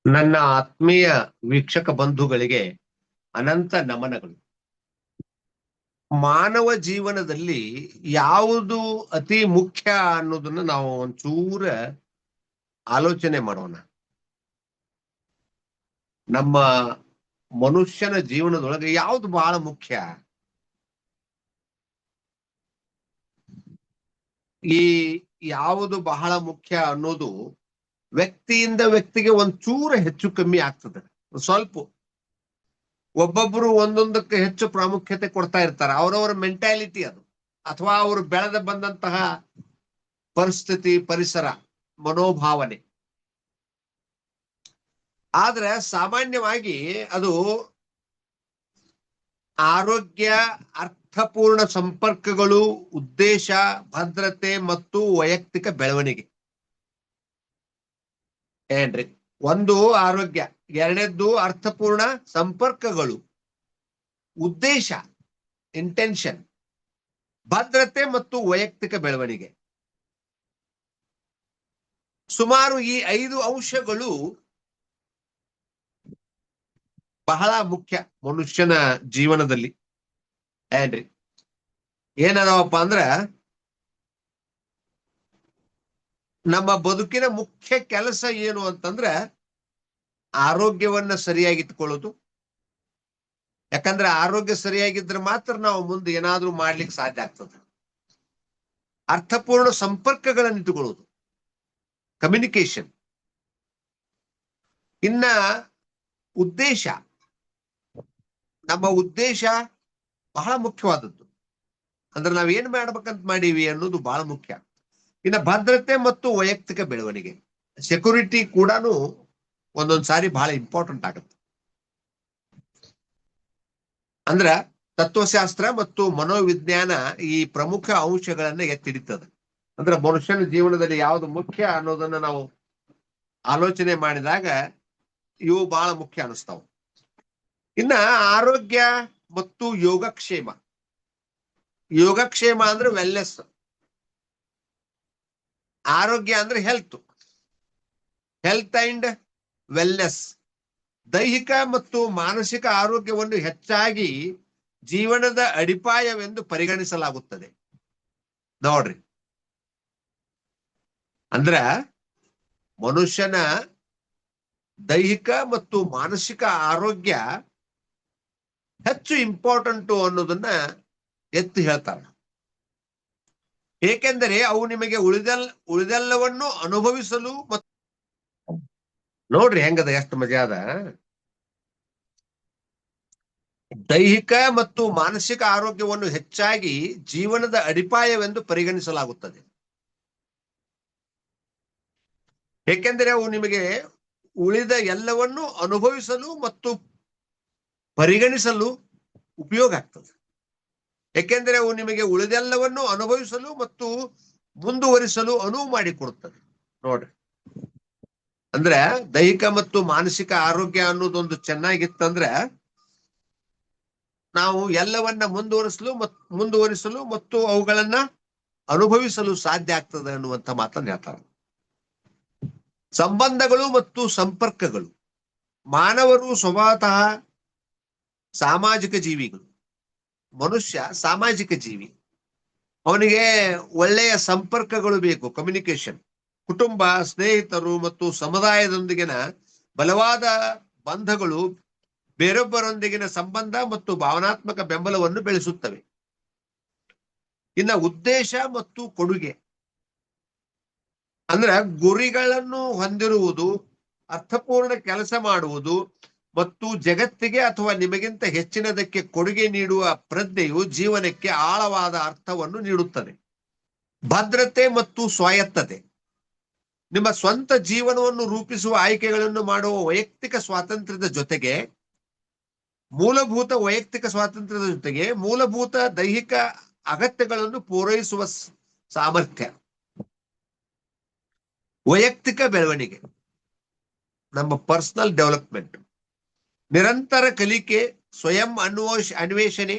ನನ್ನ ಆತ್ಮೀಯ ವೀಕ್ಷಕ ಬಂಧುಗಳಿಗೆ ಅನಂತ ನಮನಗಳು. ಮಾನವ ಜೀವನದಲ್ಲಿ ಯಾವುದು ಅತಿ ಮುಖ್ಯ ಅನ್ನೋದನ್ನ ನಾವು ಒಂಚೂರ ಆಲೋಚನೆ ಮಾಡೋಣ. ನಮ್ಮ ಮನುಷ್ಯನ ಜೀವನದೊಳಗೆ ಯಾವುದು ಬಹಳ ಮುಖ್ಯ? ಈ ಯಾವುದು ಬಹಳ ಮುಖ್ಯ ಅನ್ನೋದು ವ್ಯಕ್ತಿಯಿಂದ ವ್ಯಕ್ತಿಗೆ ಒಂಚೂರ ಹೆಚ್ಚು ಕಮ್ಮಿ ಆಗ್ತದೆ. ಸ್ವಲ್ಪ ಒಬ್ಬೊಬ್ರು ಒಂದೊಂದಕ್ಕೆ ಹೆಚ್ಚು ಪ್ರಾಮುಖ್ಯತೆ ಕೊಡ್ತಾ ಇರ್ತಾರೆ. ಅವರವರ ಮೆಂಟ್ಯಾಲಿಟಿ ಅದು, ಅಥವಾ ಅವರು ಬೆಳೆದ ಬಂದಂತಹ ಪರಿಸ್ಥಿತಿ, ಪರಿಸರ, ಮನೋಭಾವನೆ. ಆದ್ರೆ ಸಾಮಾನ್ಯವಾಗಿ ಅದು ಆರೋಗ್ಯ, ಅರ್ಥಪೂರ್ಣ ಸಂಪರ್ಕಗಳು, ಉದ್ದೇಶ, ಭದ್ರತೆ ಮತ್ತು ವೈಯಕ್ತಿಕ ಬೆಳವಣಿಗೆ. ಏನ್ರಿ? ಒಂದು ಆರೋಗ್ಯ, ಎರಡನೇದ್ದು ಅರ್ಥಪೂರ್ಣ ಸಂಪರ್ಕಗಳು, ಉದ್ದೇಶ, ಇಂಟೆನ್ಷನ್, ಭದ್ರತೆ ಮತ್ತು ವೈಯಕ್ತಿಕ ಬೆಳವಣಿಗೆ. ಸುಮಾರು ಈ 5 ಅಂಶಗಳು ಬಹಳ ಮುಖ್ಯ ಮನುಷ್ಯನ ಜೀವನದಲ್ಲಿ. ಏನ್ರಿ? ಏನದವಪ್ಪ ಅಂದ್ರ, ನಮ್ಮ ಬದುಕಿನ ಮುಖ್ಯ ಕೆಲಸ ಏನು ಅಂತಂದ್ರ ಆರೋಗ್ಯವನ್ನ ಸರಿಯಾಗಿಟ್ಕೊಳ್ಳೋದು. ಯಾಕಂದ್ರೆ ಆರೋಗ್ಯ ಸರಿಯಾಗಿದ್ರೆ ಮಾತ್ರ ನಾವು ಮುಂದೆ ಏನಾದ್ರೂ ಮಾಡ್ಲಿಕ್ಕೆ ಸಾಧ್ಯ ಆಗ್ತದೆ. ಅರ್ಥಪೂರ್ಣ ಸಂಪರ್ಕಗಳನ್ನು ಇಟ್ಟುಕೊಳ್ಳೋದು, ಕಮ್ಯುನಿಕೇಶನ್. ಇನ್ನ ಉದ್ದೇಶ, ನಮ್ಮ ಉದ್ದೇಶ ಬಹಳ ಮುಖ್ಯವಾದದ್ದು. ಅಂದ್ರೆ ನಾವ್ ಏನ್ ಮಾಡ್ಬೇಕಂತ ಮಾಡೀವಿ ಅನ್ನೋದು ಬಹಳ ಮುಖ್ಯ. ಇನ್ನು ಭದ್ರತೆ ಮತ್ತು ವೈಯಕ್ತಿಕ ಬೆಳವಣಿಗೆ, ಸೆಕ್ಯೂರಿಟಿ ಕೂಡ ಒಂದೊಂದ್ ಸಾರಿ ಬಹಳ ಇಂಪಾರ್ಟೆಂಟ್ ಆಗುತ್ತೆ. ಅಂದ್ರ ತತ್ವಶಾಸ್ತ್ರ ಮತ್ತು ಮನೋವಿಜ್ಞಾನ ಈ ಪ್ರಮುಖ ಅಂಶಗಳನ್ನ ಎತ್ತಿಡಿತದೆ. ಅಂದ್ರೆ ಮನುಷ್ಯನ ಜೀವನದಲ್ಲಿ ಯಾವುದು ಮುಖ್ಯ ಅನ್ನೋದನ್ನ ನಾವು ಆಲೋಚನೆ ಮಾಡಿದಾಗ ಇವು ಬಹಳ ಮುಖ್ಯ ಅನಿಸ್ತಾವ. ಇನ್ನ ಆರೋಗ್ಯ ಮತ್ತು ಯೋಗಕ್ಷೇಮ. ಯೋಗಕ್ಷೇಮ ಅಂದ್ರೆ ವೆಲ್ನೆಸ್, ಆರೋಗ್ಯ ಅಂದ್ರೆ ಹೆಲ್ತ್, ಹೆಲ್ತ್ ಅಂಡ್ ವೆಲ್ನೆಸ್. ದೈಹಿಕ ಮತ್ತು ಮಾನಸಿಕ ಆರೋಗ್ಯವನ್ನು ಹೆಚ್ಚಾಗಿ ಜೀವನದ ಅಡಿಪಾಯವೆಂದು ಪರಿಗಣಿಸಲಾಗುತ್ತದೆ. ನೋಡ್ರಿ, ಅಂದ್ರ ಮನುಷ್ಯನ ದೈಹಿಕ ಮತ್ತು ಮಾನಸಿಕ ಆರೋಗ್ಯ ಹೆಚ್ಚು ಇಂಪಾರ್ಟೆಂಟು ಅನ್ನೋದನ್ನ ಎತ್ತಿ ಹೇಳ್ತಾರೆ. ಏಕೆಂದರೆ ಅವು ನಿಮಗೆ ಉಳಿದೆಲ್ಲವನ್ನು ಅನುಭವಿಸಲು ಮತ್ತು ನೋಡ್ರಿ ಹೆಂಗದ, ಎಷ್ಟು ಮಜಾ ಅದ. ದೈಹಿಕ ಮತ್ತು ಮಾನಸಿಕ ಆರೋಗ್ಯವನ್ನು ಹೆಚ್ಚಾಗಿ ಜೀವನದ ಅಡಿಪಾಯವೆಂದು ಪರಿಗಣಿಸಲಾಗುತ್ತದೆ. ಏಕೆಂದರೆ ಅವು ನಿಮಗೆ ಉಳಿದ ಎಲ್ಲವನ್ನು ಅನುಭವಿಸಲು ಮತ್ತು ಪರಿಗಣಿಸಲು ಉಪಯೋಗ ಆಗ್ತದೆ. ಏಕೆಂದರೆ ಅವು ನಿಮಗೆ ಉಳಿದೆಲ್ಲವನ್ನು ಅನುಭವಿಸಲು ಮತ್ತು ಮುಂದುವರಿಸಲು ಅನುವು ಮಾಡಿಕೊಡುತ್ತದೆ. ನೋಡ್ರಿ, ಅಂದ್ರೆ ದೈಹಿಕ ಮತ್ತು ಮಾನಸಿಕ ಆರೋಗ್ಯ ಅನ್ನೋದೊಂದು ಚೆನ್ನಾಗಿತ್ತಂದ್ರೆ ನಾವು ಎಲ್ಲವನ್ನ ಮುಂದುವರಿಸಲು ಮತ್ತು ಅವುಗಳನ್ನ ಅನುಭವಿಸಲು ಸಾಧ್ಯ ಆಗ್ತದೆ ಅನ್ನುವಂಥ ಮಾತನ್ನು ಹೇಳ್ತಾರೆ. ಸಂಬಂಧಗಳು ಮತ್ತು ಸಂಪರ್ಕಗಳು. ಮಾನವರು ಸ್ವಭಾವತಃ ಸಾಮಾಜಿಕ ಜೀವಿಗಳು. ಮನುಷ್ಯ ಸಾಮಾಜಿಕ ಜೀವಿ. ಅವನಿಗೆ ಒಳ್ಳೆಯ ಸಂಪರ್ಕಗಳು ಬೇಕು, ಕಮ್ಯುನಿಕೇಶನ್. ಕುಟುಂಬ, ಸ್ನೇಹಿತರು ಮತ್ತು ಸಮುದಾಯದೊಂದಿಗಿನ ಬಲವಾದ ಬಂಧಗಳು ಬೇರೊಬ್ಬರೊಂದಿಗಿನ ಸಂಬಂಧ ಮತ್ತು ಭಾವನಾತ್ಮಕ ಬೆಂಬಲವನ್ನು ಬೆಳೆಸುತ್ತವೆ. ಇನ್ನ ಉದ್ದೇಶ ಮತ್ತು ಕೊಡುಗೆ ಅಂದ್ರೆ ಗುರಿಗಳನ್ನು ಹೊಂದಿರುವುದು, ಅರ್ಥಪೂರ್ಣ ಕೆಲಸ ಮಾಡುವುದು ಮತ್ತು ಜಗತ್ತಿಗೆ ಅಥವಾ ನಿಮಗಿಂತ ಹೆಚ್ಚಿನದಕ್ಕೆ ಕೊಡುಗೆ ನೀಡುವ ಪ್ರಜ್ಞೆಯು ಜೀವನಕ್ಕೆ ಆಳವಾದ ಅರ್ಥವನ್ನು ನೀಡುತ್ತದೆ. ಭದ್ರತೆ ಮತ್ತು ಸ್ವಾಯತ್ತತೆ. ನಿಮ್ಮ ಸ್ವಂತ ಜೀವನವನ್ನು ರೂಪಿಸುವ ಆಯ್ಕೆಗಳನ್ನು ಮಾಡುವ ವೈಯಕ್ತಿಕ ಸ್ವಾತಂತ್ರ್ಯದ ಜೊತೆಗೆ ಮೂಲಭೂತ ದೈಹಿಕ ಅಗತ್ಯಗಳನ್ನು ಪೂರೈಸುವ ಸಾಮರ್ಥ್ಯ. ವೈಯಕ್ತಿಕ ಬೆಳವಣಿಗೆ, ನಮ್ಮ ಪರ್ಸನಲ್ ಡೆವಲಪ್ಮೆಂಟ್. ನಿರಂತರ ಕಲಿಕೆ, ಸ್ವಯಂ ಅನ್ವೇಷಣೆ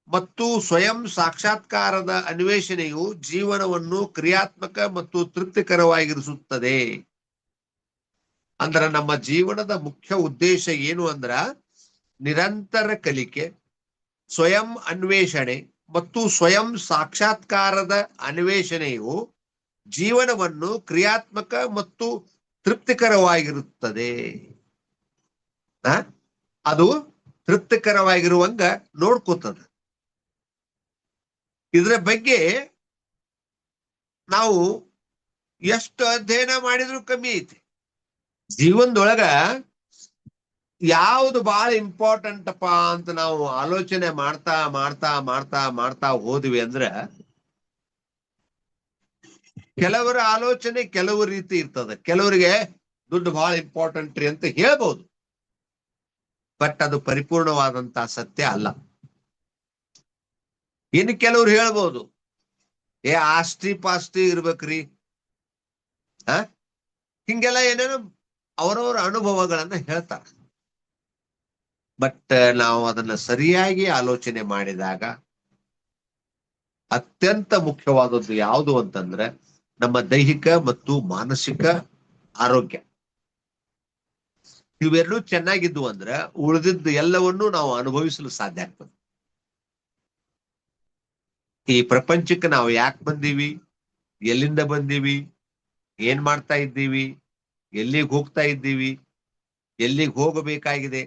ಮತ್ತು ಸ್ವಯಂ ಸಾಕ್ಷಾತ್ಕಾರದ ಅನ್ವೇಷಣೆಯು ಜೀವನವನ್ನು ಕ್ರಿಯಾತ್ಮಕ ಮತ್ತು ತೃಪ್ತಿಕರವಾಗಿರಿಸುತ್ತದೆ. ಅಂದ್ರ ನಮ್ಮ ಜೀವನದ ಮುಖ್ಯ ಉದ್ದೇಶ ಏನು ಅಂದ್ರ ನಿರಂತರ ಕಲಿಕೆ, ಸ್ವಯಂ ಅನ್ವೇಷಣೆ ಮತ್ತು ಸ್ವಯಂ ಸಾಕ್ಷಾತ್ಕಾರದ ಅನ್ವೇಷಣೆಯು ಜೀವನವನ್ನು ಕ್ರಿಯಾತ್ಮಕ ಮತ್ತು ತೃಪ್ತಿಕರವಾಗಿರುತ್ತದೆ. ಅದು ತೃಪ್ತಿಕರವಾಗಿರುವಂಗ ನೋಡ್ಕೋತದ. ಇದರ ಬಗ್ಗೆ ನಾವು ಎಷ್ಟು ಅಧ್ಯಯನ ಮಾಡಿದ್ರು ಕಮ್ಮಿ ಐತಿ. ಜೀವನದೊಳಗ ಯಾವುದು ಬಹಳ ಇಂಪಾರ್ಟೆಂಟ್ ಅಪ್ಪ ಅಂತ ನಾವು ಆಲೋಚನೆ ಮಾಡ್ತಾ ಮಾಡ್ತಾ ಮಾಡ್ತಾ ಮಾಡ್ತಾ ಹೋದ್ವಿ ಅಂದ್ರ ಕೆಲವರ ಆಲೋಚನೆ ಕೆಲವು ರೀತಿ ಇರ್ತದೆ. ಕೆಲವರಿಗೆ ದುಡ್ಡು ಬಹಳ ಇಂಪಾರ್ಟೆಂಟ್ ರೀ ಅಂತ ಹೇಳ್ಬೋದು, ಬಟ್ ಅದು ಪರಿಪೂರ್ಣವಾದಂತ ಸತ್ಯ ಅಲ್ಲ. ಇನ್ನು ಕೆಲವ್ರು ಹೇಳ್ಬೋದು, ಆಸ್ತಿ ಪಾಸ್ತಿ ಇರ್ಬೇಕ್ರಿ, ಹಿಂಗೆಲ್ಲ ಏನೇನೋ ಅವರವರ ಅನುಭವಗಳನ್ನ ಹೇಳ್ತಾರೆ. ಬಟ್ ನಾವು ಅದನ್ನ ಸರಿಯಾಗಿ ಆಲೋಚನೆ ಮಾಡಿದಾಗ ಅತ್ಯಂತ ಮುಖ್ಯವಾದದ್ದು ಯಾವುದು ಅಂತಂದ್ರೆ ನಮ್ಮ ದೈಹಿಕ ಮತ್ತು ಮಾನಸಿಕ ಆರೋಗ್ಯ. ಇವೆರಡೂ ಚೆನ್ನಾಗಿದ್ವು ಅಂದ್ರೆ ಉಳಿದಿದ್ದು ಎಲ್ಲವನ್ನೂ ನಾವು ಅನುಭವಿಸಲು ಸಾಧ್ಯ ಆಗ್ತದೆ. ಈ ಪ್ರಪಂಚಕ್ಕೆ ನಾವು ಯಾಕೆ ಬಂದೀವಿ, ಎಲ್ಲಿಂದ ಬಂದೀವಿ, ಏನ್ ಮಾಡ್ತಾ ಇದ್ದೀವಿ, ಎಲ್ಲಿಗೆ ಹೋಗ್ತಾ ಇದ್ದೀವಿ, ಎಲ್ಲಿಗೆ ಹೋಗಬೇಕಾಗಿದೆ,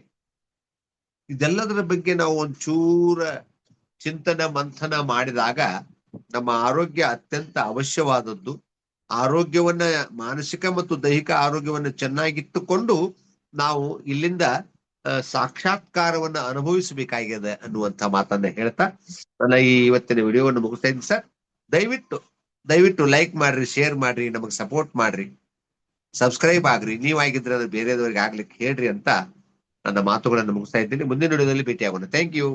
ಇದೆಲ್ಲದರ ಬಗ್ಗೆ ನಾವು ಒಂಚೂರ ಚಿಂತನೆ ಮಂಥನ ಮಾಡಿದಾಗ ನಮ್ಮ ಆರೋಗ್ಯ ಅತ್ಯಂತ ಅವಶ್ಯವಾದದ್ದು. ಆರೋಗ್ಯವನ್ನ, ಮಾನಸಿಕ ಮತ್ತು ದೈಹಿಕ ಆರೋಗ್ಯವನ್ನ ಚೆನ್ನಾಗಿಟ್ಟುಕೊಂಡು ನಾವು ಇಲ್ಲಿಂದ ಸಾಕ್ಷಾತ್ಕಾರವನ್ನ ಅನುಭವಿಸಬೇಕಾಗಿದೆ ಅನ್ನುವಂಥ ಮಾತನ್ನ ಹೇಳ್ತಾ ನನ್ನ ಈ ಇವತ್ತಿನ ವಿಡಿಯೋವನ್ನು ಮುಗಿಸ್ತಾ ಇದ್ದೀನಿ ಸರ್. ದಯವಿಟ್ಟು ಲೈಕ್ ಮಾಡ್ರಿ, ಶೇರ್ ಮಾಡ್ರಿ, ನಮಗೆ ಸಪೋರ್ಟ್ ಮಾಡ್ರಿ, ಸಬ್ಸ್ಕ್ರೈಬ್ ಆಗ್ರಿ. ನೀವಾಗಿದ್ರೆ ಅದು ಬೇರೆದವ್ರಿಗೆ ಆಗ್ಲಿಕ್ಕೆ ಹೇಳ್ರಿ ಅಂತ ನನ್ನ ಮಾತುಗಳನ್ನು ಮುಗಿಸ್ತಾ ಇದ್ದೀನಿ. ಮುಂದಿನ ವಿಡಿಯೋದಲ್ಲಿ ಭೇಟಿಯಾಗೋಣ. Thank you.